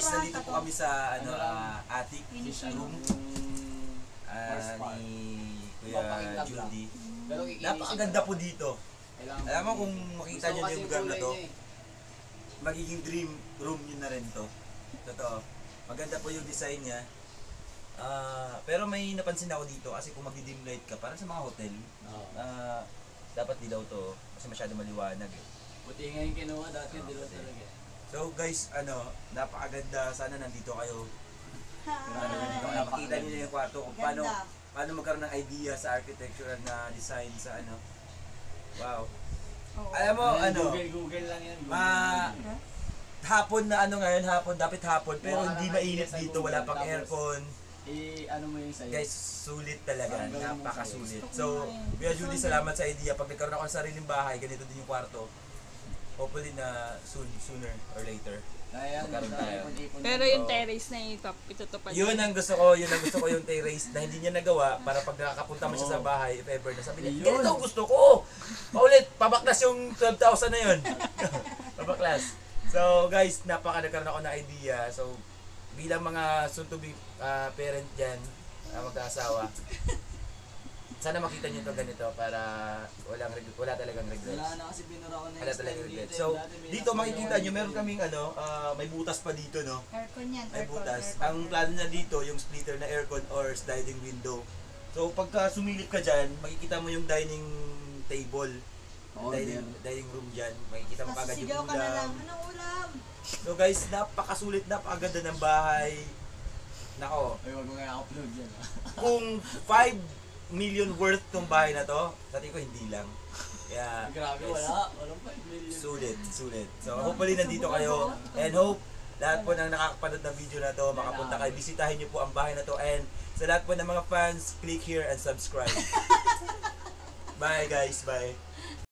guys, nandito po kami sa attic room ni Kuya Judy. Napakaganda po dito. Alam mo kung makita nyo yung lugar na to, magiging dream room nyo na rin to. Totoo. Maganda po yung design niya. Pero may napansin ako dito kasi kung mag-dim light ka, parang sa mga hotel, dapat dilaw to kasi masyado maliwanag eh. Buti nga yung kinuha dati, dilaw talaga. So guys, napakaganda. Sana nandito kayo. Makita niyo yung kwarto kung paano magkaroon ng idea sa architectural na design sa Wow. Alam mo, Google lang yan. Hapon na ngayon, dapat hapon, pero hindi mainit dito, wala pang aircon. Ano mo yung sa'yo? Guys, sulit talaga, napakasulit. So, Kuya Judy, salamat sa idea. Pag nagkaroon ako ng sariling bahay, ganito din yung kwarto. Hopefully na sooner or later. Magkaroon tayo. Pero yung terrace na itutupad. Yun ang gusto ko yung terrace na hindi niya nagawa para pag nakakapunta mo siya sa bahay, if ever na sabi niya, ganito ang gusto ko! Paulit, pabaklas yung 12,000 na yun. Pabaklas. So guys, nagkaroon ako ng idea. So, bilang mga soon to be parent dyan, mag-aasawa, sana makita nyo ito ganito para wala talagang regrets. Wala na kasi binura ko na Wala talagang regrets. So, dito makikita nyo, meron kaming may butas pa dito, no? Aircon yan. May butas. Ang plano na dito, yung splitter na aircon or sliding window. So, pagka sumilip ka dyan, makikita mo yung dining table. Dining room dyan. Makikita mo kagad yung ka na lang. ulam. Anong ulam? So guys, napakasulit, napakaganda ng bahay. Nako, Ay, wag mo nga upload yan. kung 5 million worth tong bahay na to, sa tingin ko hindi lang. Kaya, Grabe, guys, walang 5 million. sulit. So hopefully nandito kayo and hope lahat po ng nakakapanood ng video na to, makapunta kayo, bisitahin niyo po ang bahay na to, and sa lahat po ng mga fans, click here and subscribe. Bye guys, bye.